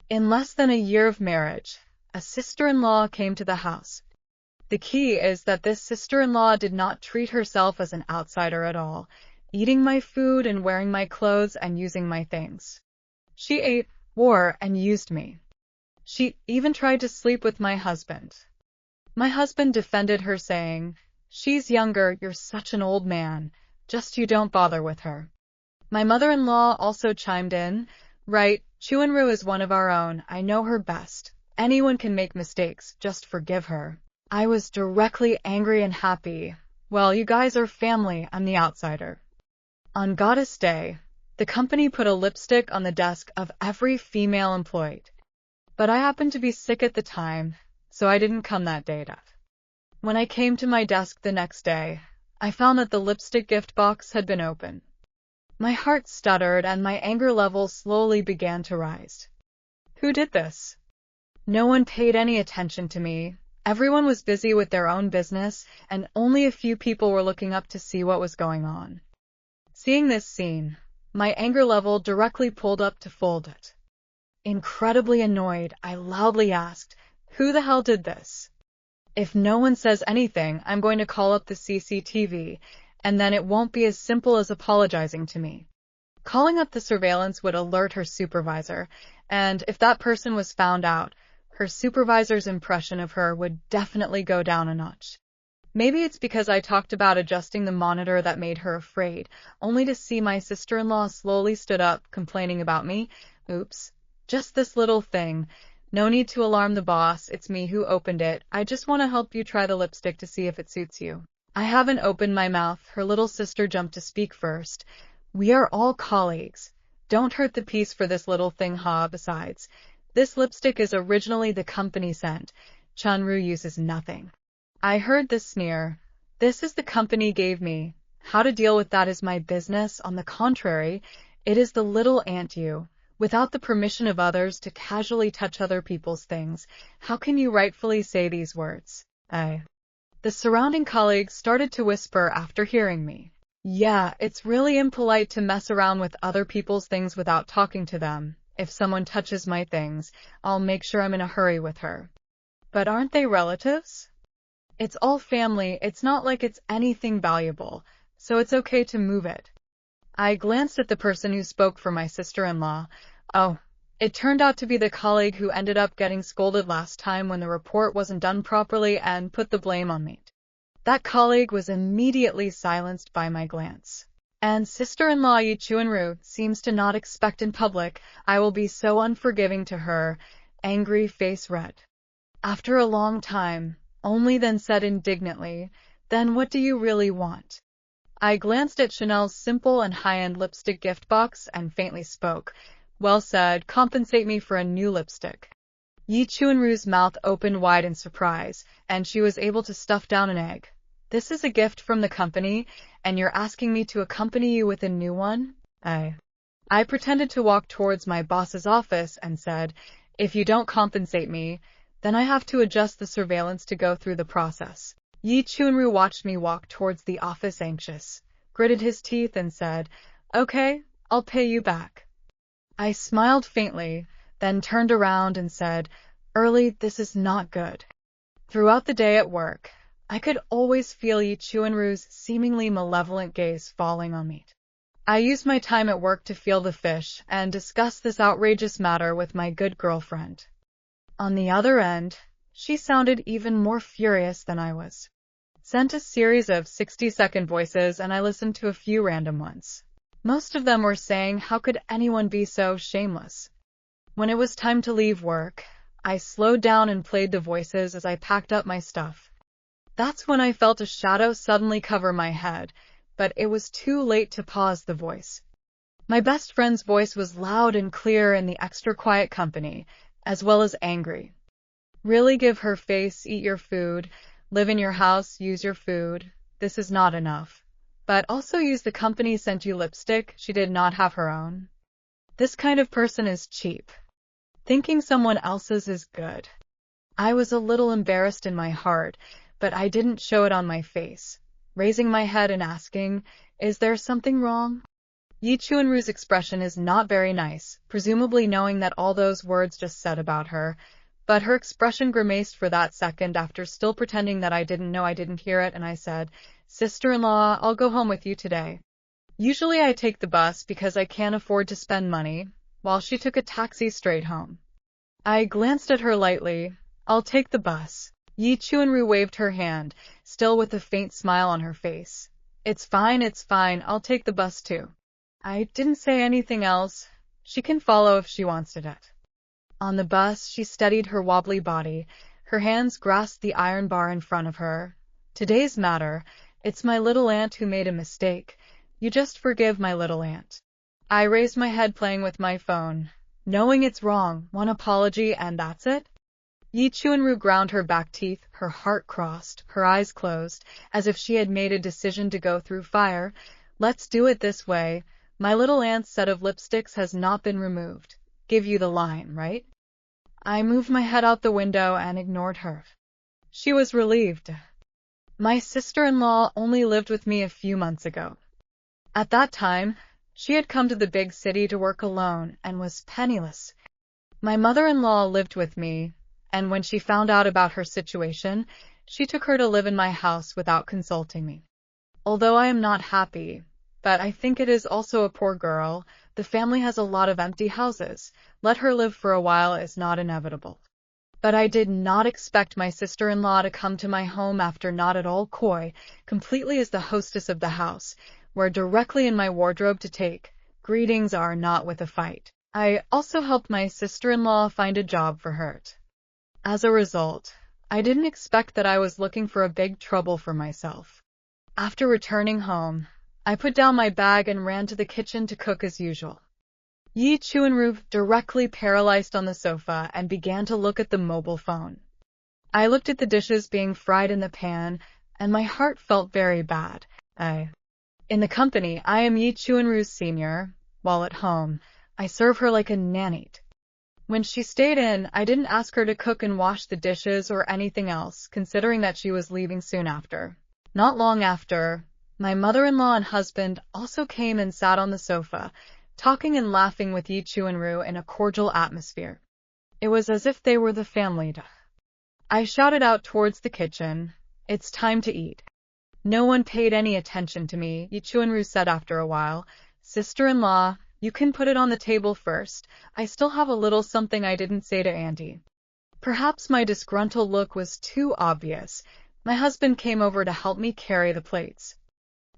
In less than a year of marriage, a sister-in-law came to the house. The key is that this sister-in-law did not treat herself as an outsider at all, eating my food and wearing my clothes and using my things. She ate, wore, and used me. She even tried to sleep with my husband. My husband defended her, saying, "She's younger, you're such an old man, just you don't bother with her." My mother-in-law also chimed in, "Right, Chunru is one of our own, I know her best. Anyone can make mistakes, just forgive her." I was directly angry and happy. Well, you guys are family, I'm the outsider. On Goddess Day, the company put a lipstick on the desk of every female employee. But I happened to be sick at the time, so I didn't come that day. When I came to my desk the next day, I found that the lipstick gift box had been opened. My heart stuttered and my anger level slowly began to rise. Who did this? No one paid any attention to me. Everyone was busy with their own business, and only a few people were looking up to see what was going on. Seeing this scene, my anger level directly pulled up to fold it. Incredibly annoyed, I loudly asked, "Who the hell did this? If no one says anything, I'm going to call up the CCTV, and then it won't be as simple as apologizing to me." Calling up the surveillance would alert her supervisor, and if that person was found out, her supervisor's impression of her would definitely go down a notch. Maybe it's because I talked about adjusting the monitor that made her afraid, only to see my sister-in-law slowly stood up, complaining about me. Oops, just this little thing. No need to alarm the boss, it's me who opened it. I just want to help you try the lipstick to see if it suits you. I haven't opened my mouth, her little sister jumped to speak first. We are all colleagues. Don't hurt the peace for this little thing, ha. Besides, this lipstick is originally the company scent. Chunru uses nothing. I heard this sneer. This is the company gave me. How to deal with that is my business. On the contrary, it is the little ant you. Without the permission of others to casually touch other people's things, how can you rightfully say these words? The surrounding colleagues started to whisper after hearing me. Yeah, it's really impolite to mess around with other people's things without talking to them. If someone touches my things, I'll make sure I'm in a hurry with her. But aren't they relatives? It's all family, it's not like it's anything valuable, so it's okay to move it. I glanced at the person who spoke for my sister-in-law. Oh, it turned out to be the colleague who ended up getting scolded last time when the report wasn't done properly and put the blame on me. That colleague was immediately silenced by my glance. And sister-in-law Yi Chunru seems to not expect in public. I will be so unforgiving to her. Angry face red. After a long time, only then said indignantly, "Then what do you really want?" I glanced at Chanel's simple and high-end lipstick gift box and faintly spoke. Well said, compensate me for a new lipstick. Yi Chunru's mouth opened wide in surprise, and she was able to stuff down an egg. This is a gift from the company, and you're asking me to accompany you with a new one? I pretended to walk towards my boss's office and said, "If you don't compensate me, then I have to adjust the surveillance to go through the process." Yi Chunru watched me walk towards the office anxious, gritted his teeth and said, "Okay, I'll pay you back." I smiled faintly, then turned around and said, "Early, this is not good." Throughout the day at work, I could always feel Yi Chunru's seemingly malevolent gaze falling on me. I used my time at work to feel the fish and discuss this outrageous matter with my good girlfriend. On the other end, she sounded even more furious than I was. Sent a series of 60-second voices and I listened to a few random ones. Most of them were saying, how could anyone be so shameless? When it was time to leave work, I slowed down and played the voices as I packed up my stuff. That's when I felt a shadow suddenly cover my head, but it was too late to pause the voice. My best friend's voice was loud and clear in the extra quiet company, as well as angry. Really give her face, eat your food, live in your house, use your food. This is not enough. But also use the company sent you lipstick, she did not have her own. This kind of person is cheap. Thinking someone else's is good. I was a little embarrassed in my heart, but I didn't show it on my face, raising my head and asking, "Is there something wrong?" Yi Chuanru's expression is not very nice, presumably knowing that all those words just said about her, but her expression grimaced for that second after still pretending that I didn't know I didn't hear it, and I said, "Sister-in-law, I'll go home with you today." Usually I take the bus because I can't afford to spend money, while she took a taxi straight home. I glanced at her lightly. "I'll take the bus." Yi Chuanru waved her hand, still with a faint smile on her face. It's fine, I'll take the bus too." I didn't say anything else. She can follow if she wants it. On the bus, she steadied her wobbly body. Her hands grasped the iron bar in front of her. "Today's matter. It's my little aunt who made a mistake. You just forgive my little aunt." I raised my head playing with my phone. "Knowing it's wrong, one apology and that's it?" Yi Chuanru ground her back teeth, her heart crossed, her eyes closed, as if she had made a decision to go through fire. "Let's do it this way. My little aunt's set of lipsticks has not been removed. Give you the line, right?" I moved my head out the window and ignored her. She was relieved. My sister-in-law only lived with me a few months ago. At that time, she had come to the big city to work alone and was penniless. My mother-in-law lived with me, and when she found out about her situation, she took her to live in my house without consulting me. Although I am not happy, but I think it is also a poor girl, the family has a lot of empty houses. Let her live for a while is not inevitable. But I did not expect my sister-in-law to come to my home after not at all coy, completely as the hostess of the house, where directly in my wardrobe to take. Greetings are not with a fight. I also helped my sister-in-law find a job for her. As a result, I didn't expect that I was looking for a big trouble for myself. After returning home, I put down my bag and ran to the kitchen to cook as usual. Yi Chuanru directly paralyzed on the sofa and began to look at the mobile phone. I looked at the dishes being fried in the pan, and my heart felt very bad. In the company, I am Yi Chuanru's senior, while at home, I serve her like a nanny. When she stayed in, I didn't ask her to cook and wash the dishes or anything else, considering that she was leaving soon after. Not long after, my mother-in-law and husband also came and sat on the sofa, talking and laughing with Yi Chuanru in a cordial atmosphere. It was as if they were the family. I shouted out towards the kitchen, "It's time to eat." No one paid any attention to me, Yi Chuanru said after a while. "Sister-in-law, you can put it on the table first. I still have a little something I didn't say to Auntie." Perhaps my disgruntled look was too obvious. My husband came over to help me carry the plates.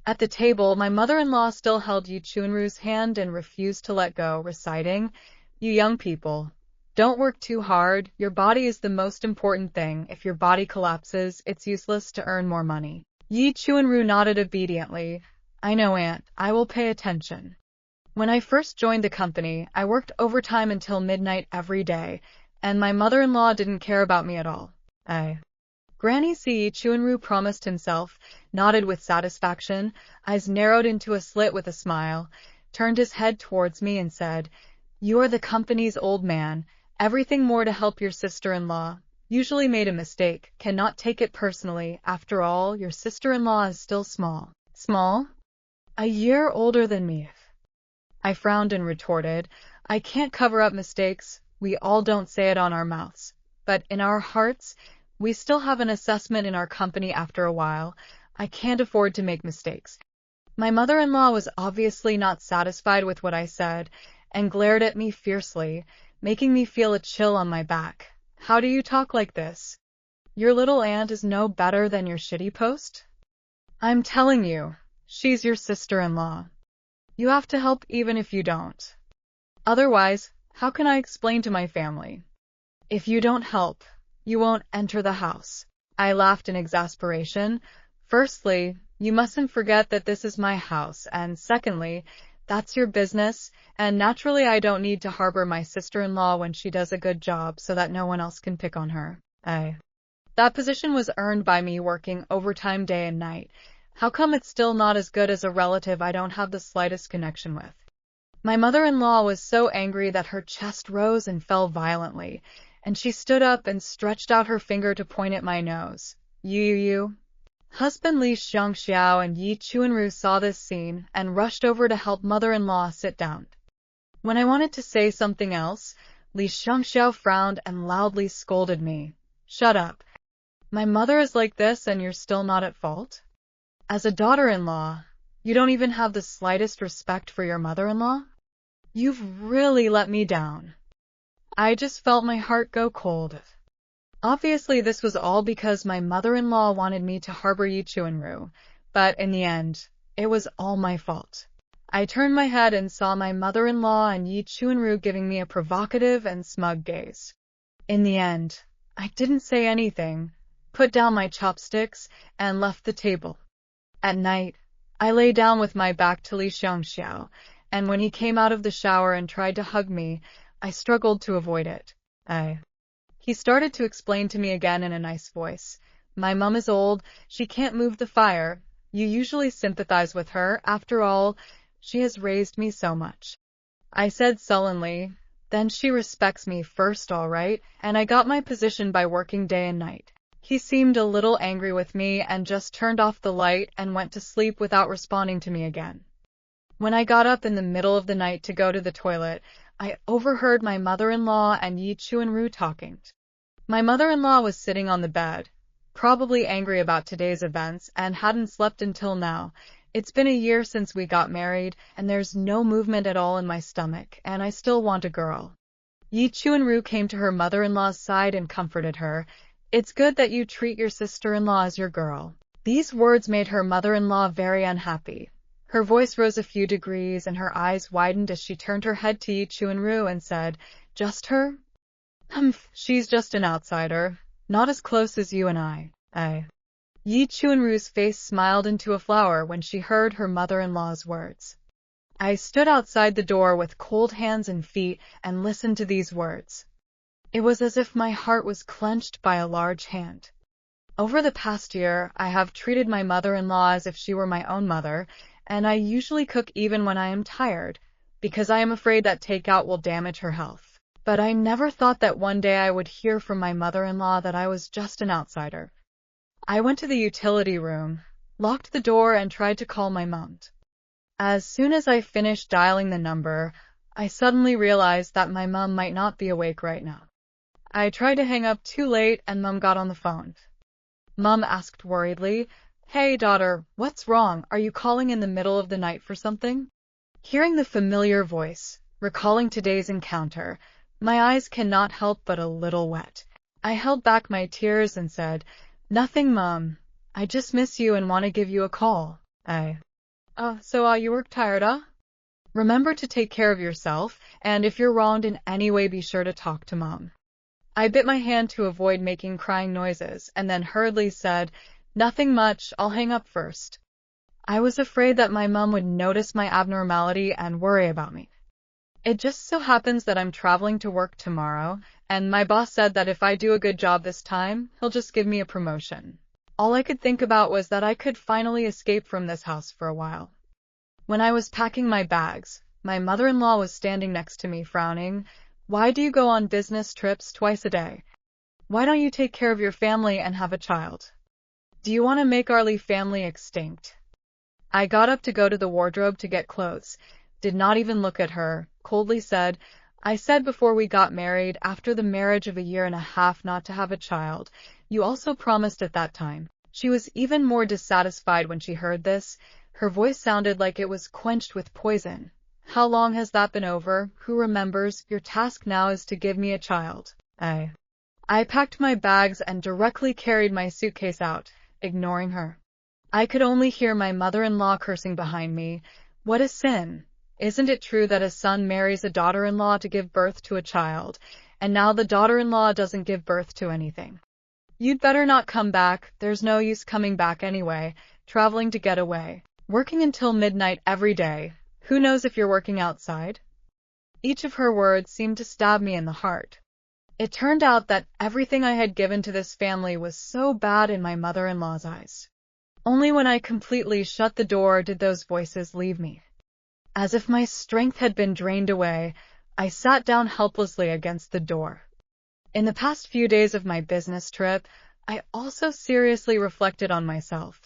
At the table, my mother-in-law still held Yi Chuanru's hand and refused to let go, reciting, "You young people, don't work too hard. Your body is the most important thing. If your body collapses, it's useless to earn more money." Yi Chuanru nodded obediently. "I know, Aunt. I will pay attention." When I first joined the company, I worked overtime until midnight every day, and my mother-in-law didn't care about me at all. Granny Yi Chuanru promised himself, nodded with satisfaction, eyes narrowed into a slit with a smile, turned his head towards me and said, "You are the company's old man, everything more to help your sister-in-law. Usually made a mistake, cannot take it personally. After all, your sister-in-law is still small." Small? A year older than me. I frowned and retorted, "I can't cover up mistakes. We all don't say it on our mouths. But in our hearts, we still have an assessment in our company after a while. I can't afford to make mistakes." My mother-in-law was obviously not satisfied with what I said, and glared at me fiercely, making me feel a chill on my back. "How do you talk like this? Your little aunt is no better than your shitty post? I'm telling you, she's your sister-in-law. You have to help even if you don't. Otherwise, how can I explain to my family? If you don't help, you won't enter the house." I laughed in exasperation. "Firstly, you mustn't forget that this is my house, and secondly, that's your business, and naturally I don't need to harbor my sister-in-law when she does a good job so that no one else can pick on her. That position was earned by me working overtime day and night. How come it's still not as good as a relative I don't have the slightest connection with?" My mother-in-law was so angry that her chest rose and fell violently, and she stood up and stretched out her finger to point at my nose. You. Husband Li Xiangxiao and Yi Chuanru saw this scene and rushed over to help mother-in-law sit down. When I wanted to say something else, Li Xiangxiao frowned and loudly scolded me. Shut up. My mother is like this and you're still not at fault? As a daughter-in-law, you don't even have the slightest respect for your mother-in-law? You've really let me down. I just felt my heart go cold. Obviously, this was all because my mother-in-law wanted me to harbor Yi Chuanru, but in the end, it was all my fault. I turned my head and saw my mother-in-law and Yi Chuanru giving me a provocative and smug gaze. In the end, I didn't say anything, put down my chopsticks, and left the table. At night, I lay down with my back to Li Xiangxiao, and when he came out of the shower and tried to hug me, I struggled to avoid it. He started to explain to me again in a nice voice. My mum is old, she can't move the fire. You usually sympathize with her, after all, she has raised me so much. I said sullenly, then she respects me first, all right, and I got my position by working day and night. He seemed a little angry with me and just turned off the light and went to sleep without responding to me again. When I got up in the middle of the night to go to the toilet, I overheard my mother-in-law and Yi Chuanru talking. My mother-in-law was sitting on the bed, probably angry about today's events, and hadn't slept until now. It's been a year since we got married, and there's no movement at all in my stomach, and I still want a girl. Yi Chuanru came to her mother-in-law's side and comforted her. It's good that you treat your sister-in-law as your girl. These words made her mother-in-law very unhappy. Her voice rose a few degrees and her eyes widened as she turned her head to Yi Chuanru and said, Just her? Humph, she's just an outsider, not as close as you and I. Yi Chuanru's face smiled into a flower when she heard her mother-in-law's words. I stood outside the door with cold hands and feet and listened to these words. It was as if my heart was clenched by a large hand. Over the past year, I have treated my mother-in-law as if she were my own mother, and I usually cook even when I am tired, because I am afraid that takeout will damage her health. But I never thought that one day I would hear from my mother-in-law that I was just an outsider. I went to the utility room, locked the door, and tried to call my mom. As soon as I finished dialing the number, I suddenly realized that my mom might not be awake right now. I tried to hang up too late and Mom got on the phone. Mom asked worriedly, Hey daughter, what's wrong? Are you calling in the middle of the night for something? Hearing the familiar voice, recalling today's encounter, my eyes cannot help but a little wet. I held back my tears and said, Nothing, Mom. I just miss you and want to give you a call. So you work tired, huh? Remember to take care of yourself, and if you're wronged in any way, be sure to talk to Mom. I bit my hand to avoid making crying noises, and then hurriedly said, Nothing much, I'll hang up first. I was afraid that my mom would notice my abnormality and worry about me. It just so happens that I'm traveling to work tomorrow, and my boss said that if I do a good job this time, he'll just give me a promotion. All I could think about was that I could finally escape from this house for a while. When I was packing my bags, my mother-in-law was standing next to me frowning. Why do you go on business trips twice a day? Why don't you take care of your family and have a child? Do you want to make our Li family extinct? I got up to go to the wardrobe to get clothes, did not even look at her, coldly said, I said before we got married, after the marriage of a year and a half, not to have a child. You also promised at that time. She was even more dissatisfied when she heard this. Her voice sounded like it was quenched with poison. How long has that been over? Who remembers? Your task now is to give me a child. I packed my bags and directly carried my suitcase out, ignoring her. I could only hear my mother-in-law cursing behind me. What a sin! Isn't it true that a son marries a daughter-in-law to give birth to a child, and now the daughter-in-law doesn't give birth to anything? You'd better not come back. There's no use coming back anyway, traveling to get away, working until midnight every day. Who knows if you're working outside? Each of her words seemed to stab me in the heart. It turned out that everything I had given to this family was so bad in my mother-in-law's eyes. Only when I completely shut the door did those voices leave me. As if my strength had been drained away, I sat down helplessly against the door. In the past few days of my business trip, I also seriously reflected on myself.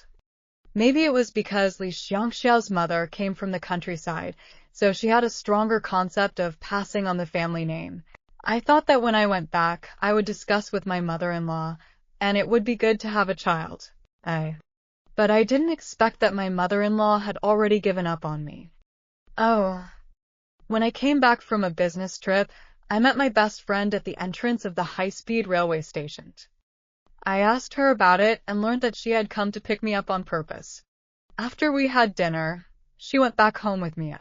Maybe it was because Li Xiangxiao's mother came from the countryside, so she had a stronger concept of passing on the family name. I thought that when I went back, I would discuss with my mother-in-law, and it would be good to have a child. But I didn't expect that my mother-in-law had already given up on me. Oh. When I came back from a business trip, I met my best friend at the entrance of the high-speed railway station. I asked her about it and learned that she had come to pick me up on purpose. After we had dinner, she went back home with me.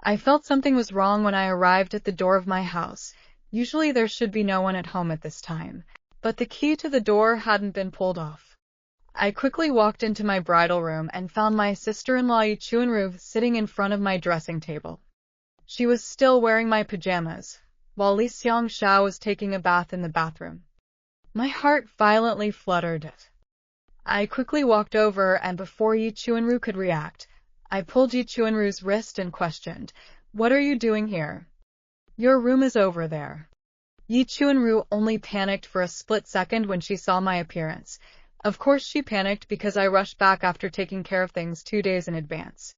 I felt something was wrong when I arrived at the door of my house. Usually there should be no one at home at this time, but the key to the door hadn't been pulled off. I quickly walked into my bridal room and found my sister-in-law Yi Chuanru sitting in front of my dressing table. She was still wearing my pajamas, while Li Xiangxiao was taking a bath in the bathroom. My heart violently fluttered. I quickly walked over, and before Yi Chuanru could react, I pulled Yi Chuanru's wrist and questioned, "What are you doing here? Your room is over there." Yi Chuanru only panicked for a split second when she saw my appearance. Of course she panicked because I rushed back after taking care of things 2 days in advance.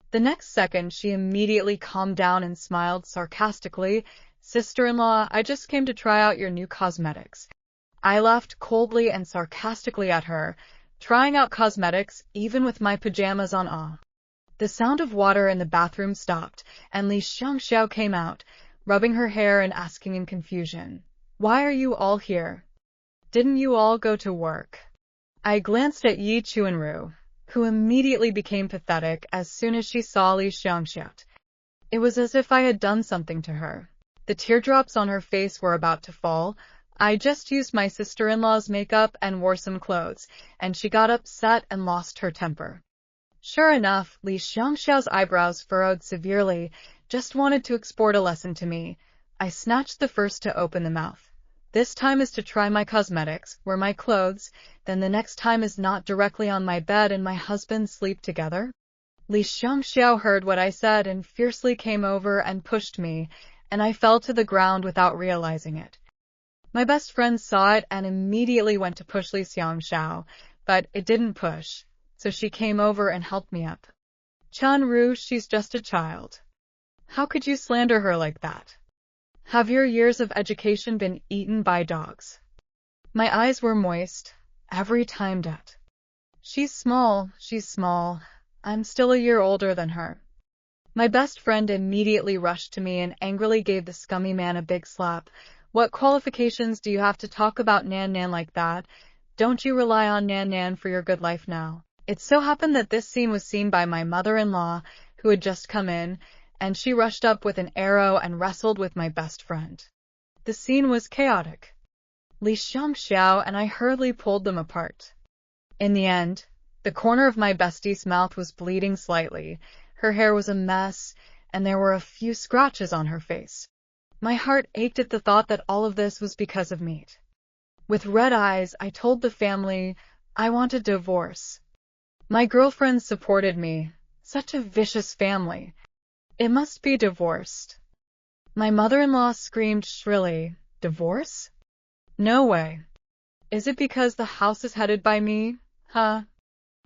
The next second, she immediately calmed down and smiled sarcastically. "Sister-in-law, I just came to try out your new cosmetics." I laughed coldly and sarcastically at her, trying out cosmetics even with my pajamas on. The sound of water in the bathroom stopped, and Li Xiangxiao came out, rubbing her hair and asking in confusion, "Why are you all here? Didn't you all go to work?" I glanced at Yi Chuanru, who immediately became pathetic as soon as she saw Li Xiangxiao. It was as if I had done something to her. The teardrops on her face were about to fall. I just used my sister-in-law's makeup and wore some clothes, and she got upset and lost her temper. Sure enough, Li Xiangxiao's eyebrows furrowed severely, just wanted to export a lesson to me. I snatched the first to open the mouth. This time is to try my cosmetics, wear my clothes, then the next time is not directly on my bed and my husband sleep together. Li Xiangxiao heard what I said and fiercely came over and pushed me, and I fell to the ground without realizing it. My best friend saw it and immediately went to push Li Xiangxiao, but it didn't push, so she came over and helped me up. "Chuanru, she's just a child. How could you slander her like that? Have your years of education been eaten by dogs?" My eyes were moist, every time that. She's small. I'm still a year older than her." My best friend immediately rushed to me and angrily gave the scummy man a big slap. "What qualifications do you have to talk about Nan Nan like that? Don't you rely on Nan Nan for your good life now?" It so happened that this scene was seen by my mother-in-law, who had just come in, and she rushed up with an arrow and wrestled with my best friend. The scene was chaotic. Li Xiangxiao and I hurriedly pulled them apart. In the end, the corner of my bestie's mouth was bleeding slightly, her hair was a mess, and there were a few scratches on her face. My heart ached at the thought that all of this was because of me. With red eyes, I told the family I want a divorce. My girlfriends supported me. Such a vicious family. It must be divorced. My mother-in-law screamed shrilly, "Divorce? No way. Is it because the house is headed by me? Huh?"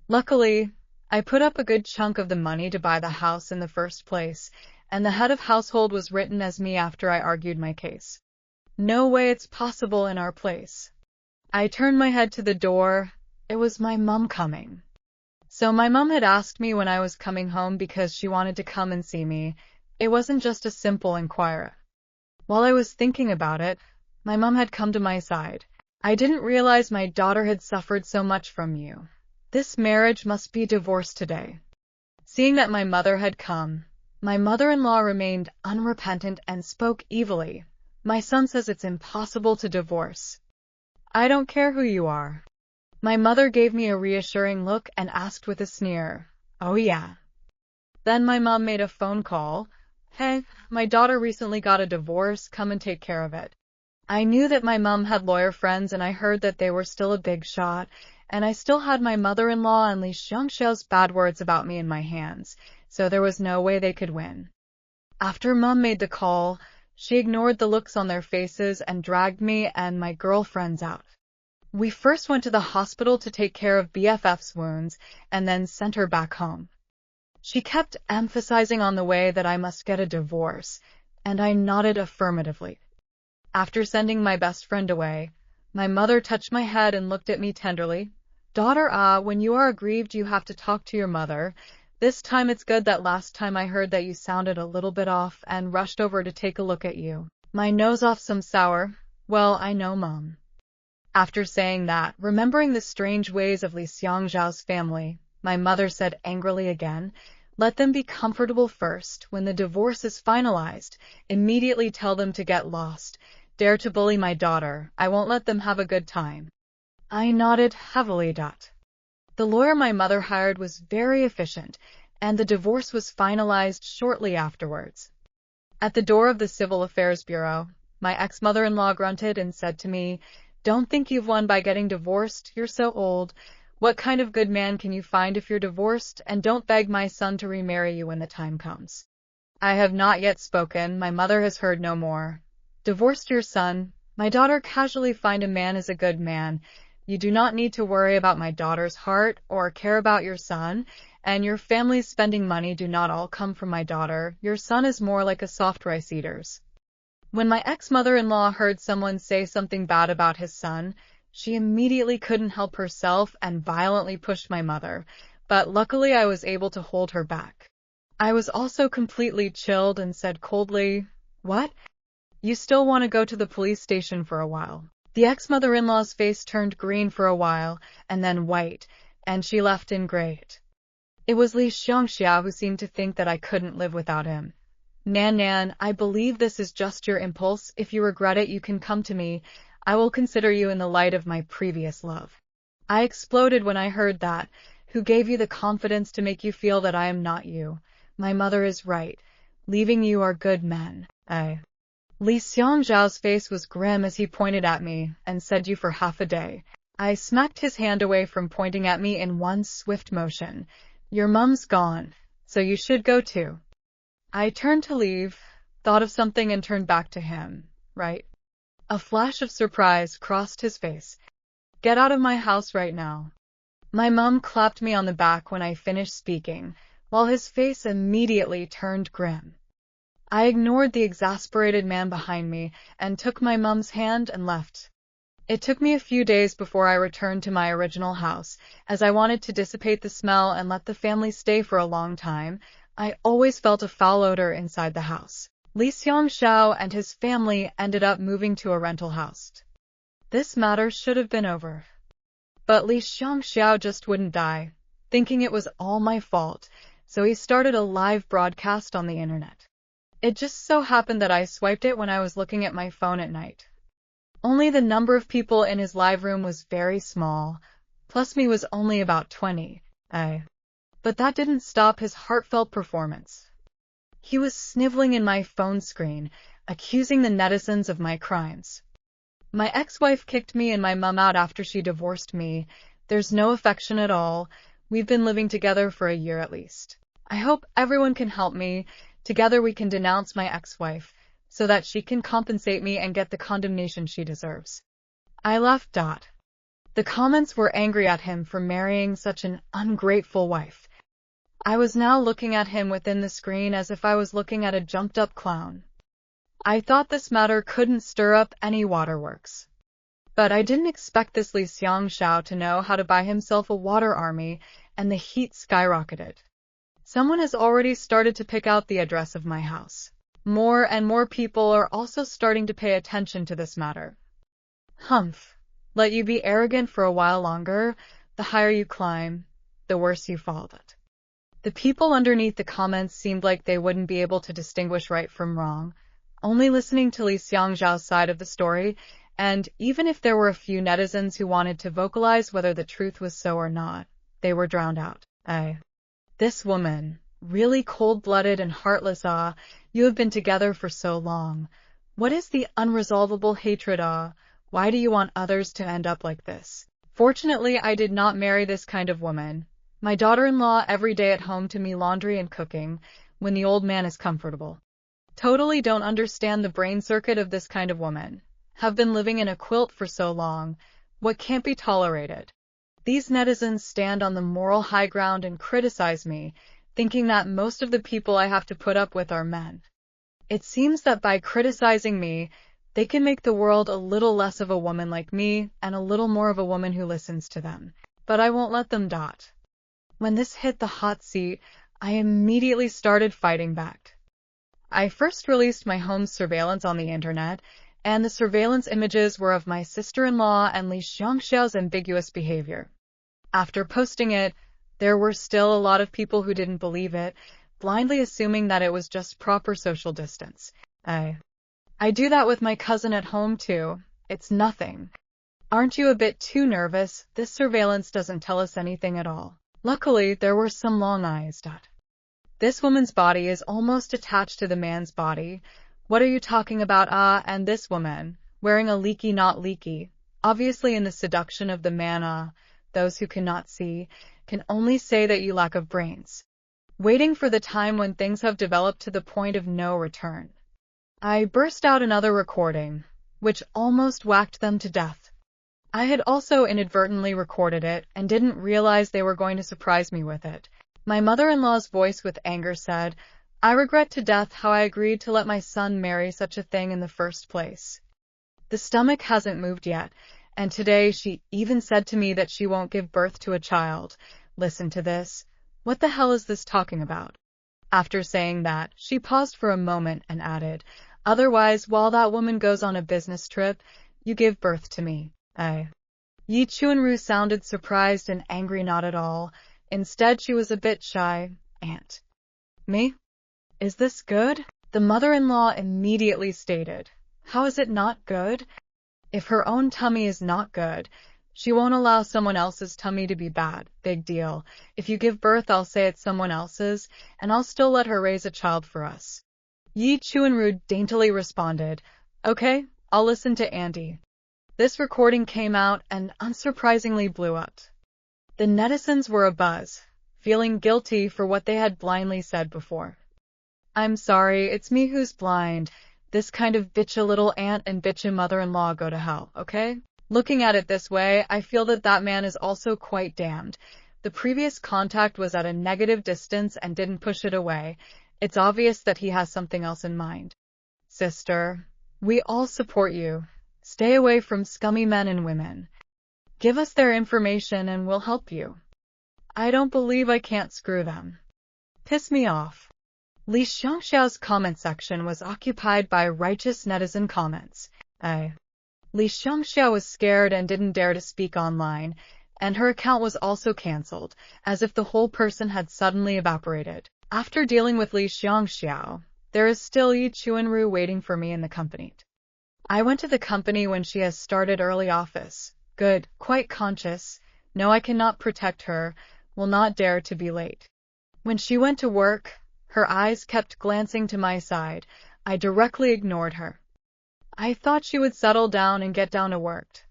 Luckily, I put up a good chunk of the money to buy the house in the first place, and the head of household was written as me after I argued my case. No way it's possible in our place. I turned my head to the door. It was my mum coming. So my mum had asked me when I was coming home because she wanted to come and see me. It wasn't just a simple inquiry. While I was thinking about it, my mum had come to my side. "I didn't realize my daughter had suffered so much from you. This marriage must be divorced today." Seeing that my mother had come, my mother-in-law remained unrepentant and spoke evilly. "My son says it's impossible to divorce. I don't care who you are." My mother gave me a reassuring look and asked with a sneer, "Oh yeah." Then my mom made a phone call. "Hey, my daughter recently got a divorce, come and take care of it." I knew that my mom had lawyer friends and I heard that they were still a big shot, and I still had my mother-in-law and Li Xiangxiao's bad words about me in my hands, so there was no way they could win. After Mom made the call, she ignored the looks on their faces and dragged me and my girlfriends out. We first went to the hospital to take care of BFF's wounds and then sent her back home. She kept emphasizing on the way that I must get a divorce, and I nodded affirmatively. After sending my best friend away, my mother touched my head and looked at me tenderly. Daughter, when you are aggrieved, you have to talk to your mother. This time it's good that last time I heard that you sounded a little bit off and rushed over to take a look at you. My nose off some sour. Well, I know, Mom. After saying that, remembering the strange ways of Li Xiangzhao's family, my mother said angrily again, let them be comfortable first. When the divorce is finalized, immediately tell them to get lost. Dare to bully my daughter, I won't let them have a good time. I nodded heavily. The lawyer my mother hired was very efficient, and the divorce was finalized shortly afterwards. At the door of the Civil Affairs Bureau, my ex-mother-in-law grunted and said to me, don't think you've won by getting divorced, you're so old. What kind of good man can you find if you're divorced? And don't beg my son to remarry you when the time comes. I have not yet spoken, my mother has heard no more. Divorced your son, my daughter casually find a man is a good man. You do not need to worry about my daughter's heart or care about your son, and your family's spending money do not all come from my daughter. Your son is more like a soft rice eater's. When my ex-mother-in-law heard someone say something bad about his son, she immediately couldn't help herself and violently pushed my mother, but luckily I was able to hold her back. I was also completely chilled and said coldly, what? You still want to go to the police station for a while? The ex-mother-in-law's face turned green for a while, and then white, and she left in great. It was Li Xiangxiao who seemed to think that I couldn't live without him. Nan, I believe this is just your impulse. If you regret it, you can come to me. I will consider you in the light of my previous love. I exploded when I heard that. Who gave you the confidence to make you feel that I am not you? My mother is right. Leaving you are good men. Li Xiangzhao's face was grim as he pointed at me and said you for half a day. I smacked his hand away from pointing at me in one swift motion. Your mum's gone, so you should go too. I turned to leave, thought of something and turned back to him. Right? A flash of surprise crossed his face. Get out of my house right now. My mum clapped me on the back when I finished speaking, while his face immediately turned grim. I ignored the exasperated man behind me and took my mum's hand and left. It took me a few days before I returned to my original house, as I wanted to dissipate the smell and let the family stay for a long time. I always felt a foul odor inside the house. Li Xiangxiao and his family ended up moving to a rental house. This matter should have been over. But Li Xiangxiao just wouldn't die, thinking it was all my fault, so he started a live broadcast on the internet. It just so happened that I swiped it when I was looking at my phone at night. Only the number of people in his live room was very small, plus me was only about 20. But that didn't stop his heartfelt performance. He was sniveling in my phone screen, accusing the netizens of my crimes. My ex-wife kicked me and my mum out after she divorced me. There's no affection at all. We've been living together for a year at least. I hope everyone can help me. Together we can denounce my ex-wife, so that she can compensate me and get the condemnation she deserves. I left. The comments were angry at him for marrying such an ungrateful wife. I was now looking at him within the screen as if I was looking at a jumped-up clown. I thought this matter couldn't stir up any waterworks. But I didn't expect this Li Xiangxiao to know how to buy himself a water army, and the heat skyrocketed. Someone has already started to pick out the address of my house. More and more people are also starting to pay attention to this matter. Humph. Let you be arrogant for a while longer, the higher you climb, the worse you fall. The people underneath the comments seemed like they wouldn't be able to distinguish right from wrong, only listening to Li Xiangzhao's side of the story, and even if there were a few netizens who wanted to vocalize whether the truth was so or not, they were drowned out. This woman, really cold-blooded and heartless. You have been together for so long. What is the unresolvable hatred? Why do you want others to end up like this? Fortunately, I did not marry this kind of woman. My daughter-in-law every day at home to me laundry and cooking, when the old man is comfortable. Totally don't understand the brain circuit of this kind of woman. Have been living in a quilt for so long. what can't be tolerated. These netizens stand on the moral high ground and criticize me, thinking that most of the people I have to put up with are men. It seems that by criticizing me, they can make the world a little less of a woman like me and a little more of a woman who listens to them. But I won't let them. When this hit the hot seat, I immediately started fighting back. I first released my home's surveillance on the internet, and the surveillance images were of my sister-in-law and Li Xiangxiao's ambiguous behavior. After posting it, there were still a lot of people who didn't believe it, blindly assuming that it was just proper social distance. I do that with my cousin at home too. It's nothing. Aren't you a bit too nervous? This surveillance doesn't tell us anything at all. Luckily, there were some long eyes. This woman's body is almost attached to the man's body. What are you talking about? And this woman, wearing a leaky not leaky, obviously in the seduction of the man. Those who cannot see, can only say that you lack of brains. Waiting for the time when things have developed to the point of no return. I burst out another recording, which almost whacked them to death. I had also inadvertently recorded it and didn't realize they were going to surprise me with it. My mother-in-law's voice with anger said, "I regret to death how I agreed to let my son marry such a thing in the first place." The stomach hasn't moved yet, and today she even said to me that she won't give birth to a child. Listen to this. What the hell is this talking about? After saying that, she paused for a moment and added, "Otherwise, while that woman goes on a business trip, you give birth to me." Yi Chuanru sounded surprised and angry. Not at all. Instead, she was a bit shy. "Aunt. Me? Is this good?" The mother-in-law immediately stated. "How is it not good? If her own tummy is not good, she won't allow someone else's tummy to be bad. Big deal. If you give birth, I'll say it's someone else's, and I'll still let her raise a child for us." Yi Chuanru daintily responded, "Okay, I'll listen to Auntie." This recording came out and unsurprisingly blew up. The netizens were abuzz, feeling guilty for what they had blindly said before. "I'm sorry, it's me who's blind. This kind of bitcha little aunt and bitcha mother-in-law go to hell, okay?" Looking at it this way, I feel that that man is also quite damned. The previous contact was at a negative distance and didn't push it away. It's obvious that he has something else in mind. "Sister, we all support you. Stay away from scummy men and women. Give us their information and we'll help you. I don't believe I can't screw them. Piss me off." Li Xiangxiao's comment section was occupied by righteous netizen comments. Li Xiangxiao was scared and didn't dare to speak online, and her account was also cancelled, as if the whole person had suddenly evaporated. After dealing with Li Xiangxiao, there is still Yi Chuanru waiting for me in the company. I went to the company when she has started early office. Good, quite conscious. No, I cannot protect her, will not dare to be late. When she went to work, her eyes kept glancing to my side. I directly ignored her. I thought she would settle down and get down to work.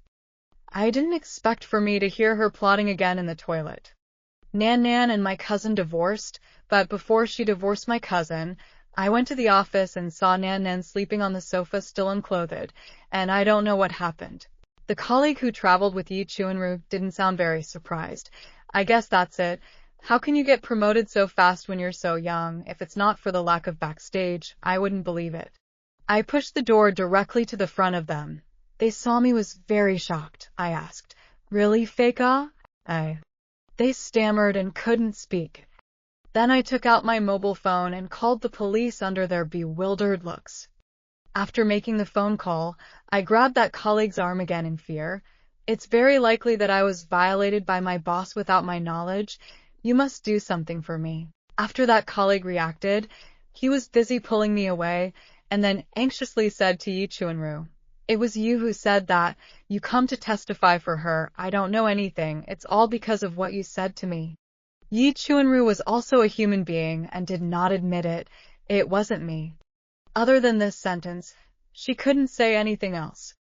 I didn't expect for me to hear her plotting again in the toilet. Nan and my cousin divorced, but before she divorced my cousin, I went to the office and saw Nan sleeping on the sofa still unclothed, and I don't know what happened. The colleague who traveled with Yi Chuanru didn't sound very surprised. I guess that's it. How can you get promoted so fast when you're so young? If it's not for the lack of backstage, I wouldn't believe it. I pushed the door directly to the front of them. They saw me was very shocked. I asked, "Really, Faika?" They stammered and couldn't speak. Then I took out my mobile phone and called the police under their bewildered looks. After making the phone call, I grabbed that colleague's arm again in fear. "It's very likely that I was violated by my boss without my knowledge. You must do something for me." After that colleague reacted, he was busy pulling me away, and then anxiously said to Yi Chuanru, "It was you who said that. You come to testify for her. I don't know anything. It's all because of what you said to me." Yi Chuanru was also a human being and did not admit it. It wasn't me. Other than this sentence, she couldn't say anything else.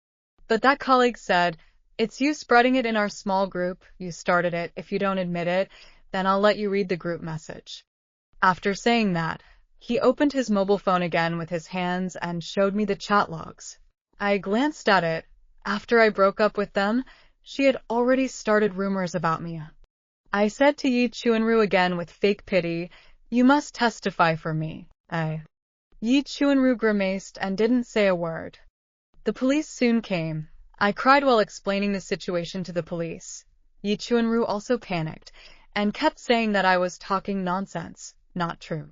But that colleague said, "It's you spreading it in our small group. You started it. If you don't admit it, then I'll let you read the group message." After saying that, he opened his mobile phone again with his hands and showed me the chat logs. I glanced at it. After I broke up with them, She had already started rumors about me. I said to Yi Chuanru again with fake pity, "You must testify for me." Yi Chuanru grimaced and didn't say a word. The police soon came. I cried while explaining the situation to the police. Yi Chuanru also panicked and kept saying that I was talking nonsense, not true.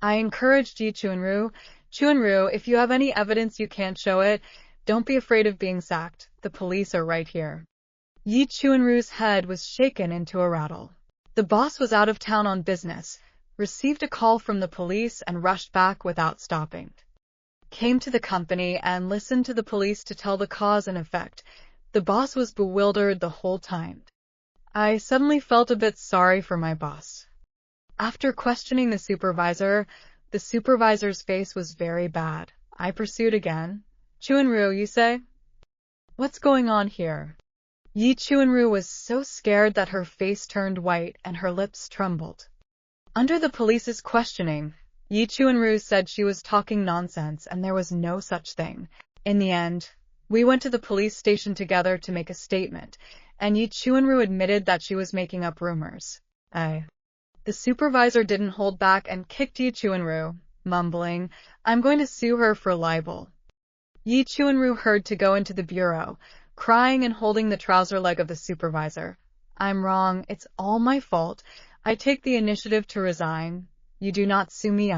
I encouraged Yi Chuanru, "Chuanru, if you have any evidence you can't show it, don't be afraid of being sacked. The police are right here." Yi Chuanru's head was shaken into a rattle. The boss was out of town on business, received a call from the police and rushed back without stopping. Came to the company and listened to the police to tell the cause and effect. The boss was bewildered the whole time. I suddenly felt a bit sorry for my boss. After questioning the supervisor's face was very bad. I pursued again. "Chuanru, you say? What's going on here?" Yi Chuanru was so scared that her face turned white and her lips trembled. Under the police's questioning, Yi Chuanru said she was talking nonsense and there was no such thing. In the end, we went to the police station together to make a statement, and Yi Chuanru admitted that she was making up rumors. The supervisor didn't hold back and kicked Yi Chuanru, mumbling, "I'm going to sue her for libel." Yi Chuanru hurried to go into the bureau, crying and holding the trouser leg of the supervisor. "I'm wrong. It's all my fault. I take the initiative to resign. You do not sue me."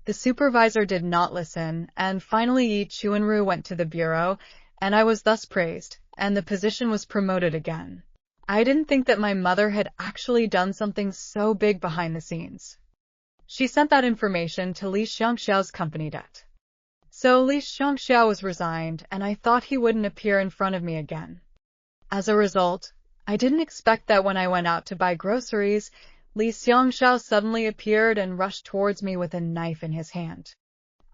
The supervisor did not listen, and finally Yi Chuanru went to the bureau, and I was thus praised, and the position was promoted again. I didn't think that my mother had actually done something so big behind the scenes. She sent that information to Li Xiangxiao's company debt. So Li Xiangxiao was resigned, and I thought he wouldn't appear in front of me again. As a result, I didn't expect that when I went out to buy groceries, Li Xiangxiao suddenly appeared and rushed towards me with a knife in his hand.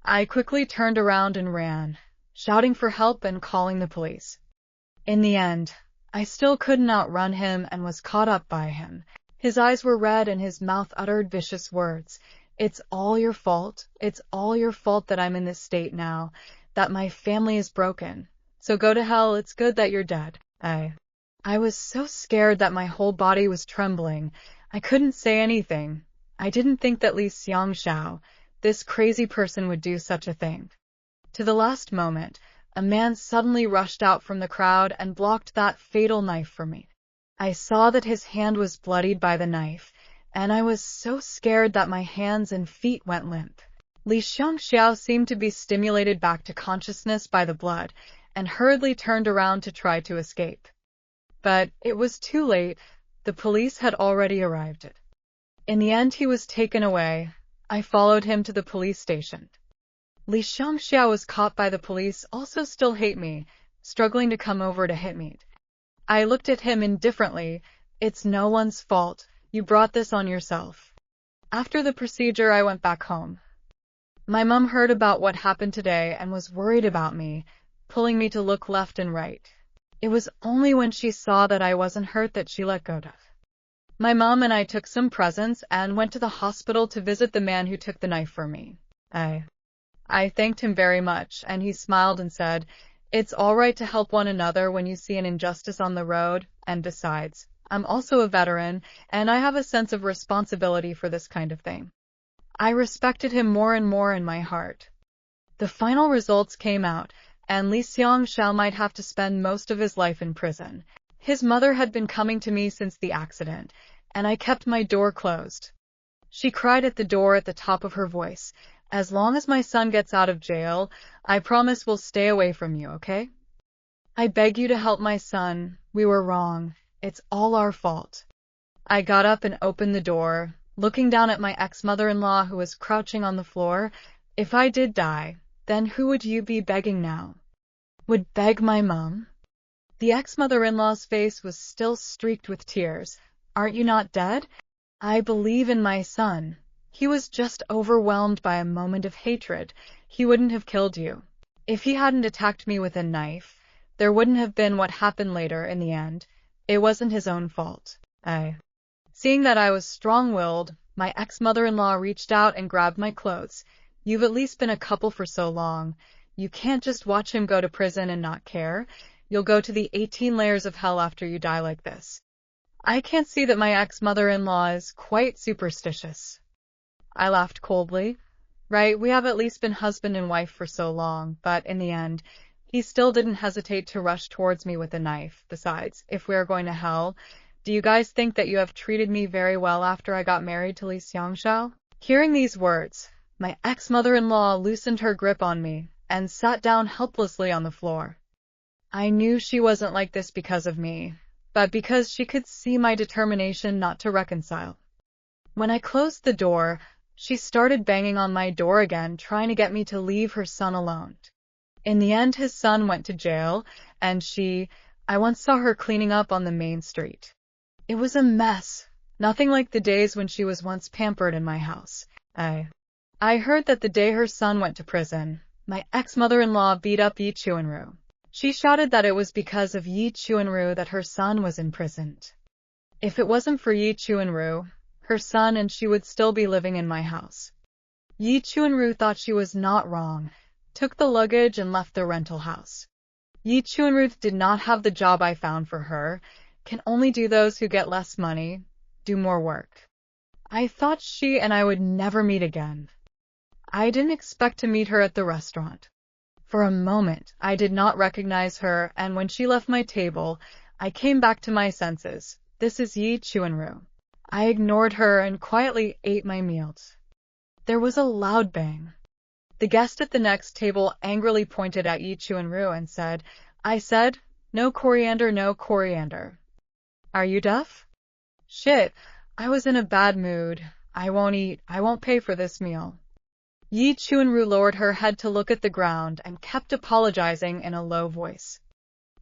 I quickly turned around and ran, shouting for help and calling the police. In the end, I still couldn't outrun him and was caught up by him. His eyes were red and his mouth uttered vicious words. "It's all your fault. It's all your fault that I'm in this state now, that my family is broken. So go to hell, it's good that you're dead." I was so scared that my whole body was trembling. I couldn't say anything. I didn't think that Li Xiangxiao, this crazy person, would do such a thing. To the last moment, a man suddenly rushed out from the crowd and blocked that fatal knife for me. I saw that his hand was bloodied by the knife, and I was so scared that my hands and feet went limp. Li Xiangxiao seemed to be stimulated back to consciousness by the blood, and hurriedly turned around to try to escape. But it was too late. The police had already arrived. In the end, he was taken away. I followed him to the police station. Li Xiangxiao was caught by the police, also still hate me, struggling to come over to hit me. I looked at him indifferently. "It's no one's fault. You brought this on yourself." After the procedure, I went back home. My mom heard about what happened today and was worried about me, pulling me to look left and right. It was only when she saw that I wasn't hurt that she let go. My mom and I took some presents and went to the hospital to visit the man who took the knife from me. I thanked him very much, and he smiled and said, "It's all right to help one another when you see an injustice on the road, and besides, I'm also a veteran, and I have a sense of responsibility for this kind of thing." I respected him more and more in my heart. The final results came out, and Li Xiangxiao might have to spend most of his life in prison. His mother had been coming to me since the accident, and I kept my door closed. She cried at the door at the top of her voice, "As long as my son gets out of jail, I promise we'll stay away from you, okay? I beg you to help my son. We were wrong. It's all our fault." I got up and opened the door, looking down at my ex-mother-in-law who was crouching on the floor. "If I did die, then who would you be begging now?" "Would beg my mom?" The ex-mother-in-law's face was still streaked with tears. "Aren't you not dead? I believe in my son. He was just overwhelmed by a moment of hatred. He wouldn't have killed you. If he hadn't attacked me with a knife, there wouldn't have been what happened later in the end. It wasn't his own fault." Seeing that I was strong-willed, my ex-mother-in-law reached out and grabbed my clothes. "You've at least been a couple for so long. You can't just watch him go to prison and not care. You'll go to the 18 layers of hell after you die like this. I can't see that my ex-mother-in-law is quite superstitious. I laughed coldly. Right, we have at least been husband and wife for so long, but in the end, he still didn't hesitate to rush towards me with a knife. Besides, if we are going to hell, do you guys think that you have treated me very well after I got married to Li Xiangshao? Hearing these words, my ex-mother-in-law loosened her grip on me and sat down helplessly on the floor. I knew she wasn't like this because of me, but because she could see my determination not to reconcile. When I closed the door, she started banging on my door again, trying to get me to leave her son alone. In the end, his son went to jail, and I once saw her cleaning up on the main street. It was a mess, nothing like the days when she was once pampered in my house. I heard that the day her son went to prison, my ex-mother-in-law beat up Yi Chuanru. She shouted that it was because of Yi Chuanru that her son was imprisoned. If it wasn't for Yi Chuanru, her son and she would still be living in my house. Yi Chuanru thought she was not wrong, took the luggage and left the rental house. Yi Chuanru did not have the job I found for her, can only do those who get less money, do more work. I thought she and I would never meet again. I didn't expect to meet her at the restaurant. For a moment, I did not recognize her, and when she left my table, I came back to my senses. This is Yi Chuanru. I ignored her and quietly ate my meals. There was a loud bang. The guest at the next table angrily pointed at Yi Chuanru and said, I said, no coriander, no coriander. Are you deaf? Shit, I was in a bad mood. I won't eat. I won't pay for this meal. Yi Chuanru lowered her head to look at the ground and kept apologizing in a low voice.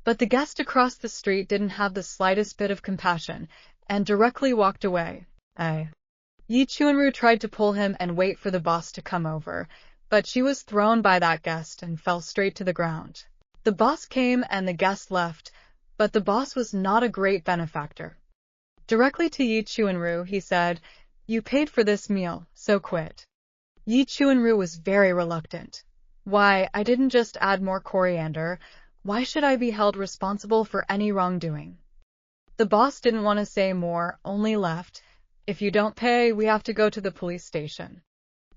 But the guest across the street didn't have the slightest bit of compassion and directly walked away. Yi Chuanru tried to pull him and wait for the boss to come over, but she was thrown by that guest and fell straight to the ground. The boss came and the guest left, but the boss was not a great benefactor. Directly to Yi Chuanru, he said, you paid for this meal, so quit. Yi Chuanru was very reluctant. Why, I didn't just add more coriander. Why should I be held responsible for any wrongdoing? The boss didn't want to say more, only left. If you don't pay, we have to go to the police station.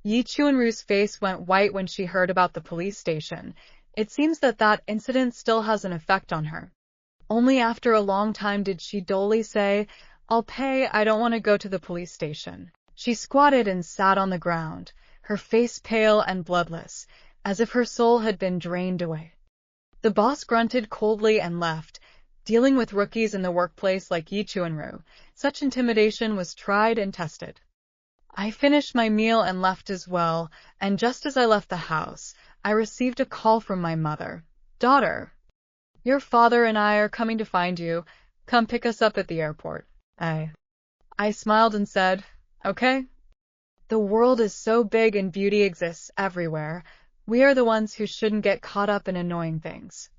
Yi Chuanru's face went white when she heard about the police station. It seems that incident still has an effect on her. Only after a long time did she dully say, I'll pay, I don't want to go to the police station. She squatted and sat on the ground, her face pale and bloodless, as if her soul had been drained away. The boss grunted coldly and left. Dealing with rookies in the workplace like Yi Chuanru, such intimidation was tried and tested. I finished my meal and left as well, and just as I left the house, I received a call from my mother. Daughter, your father and I are coming to find you. Come pick us up at the airport. I smiled and said, okay. The world is so big and beauty exists everywhere. We are the ones who shouldn't get caught up in annoying things.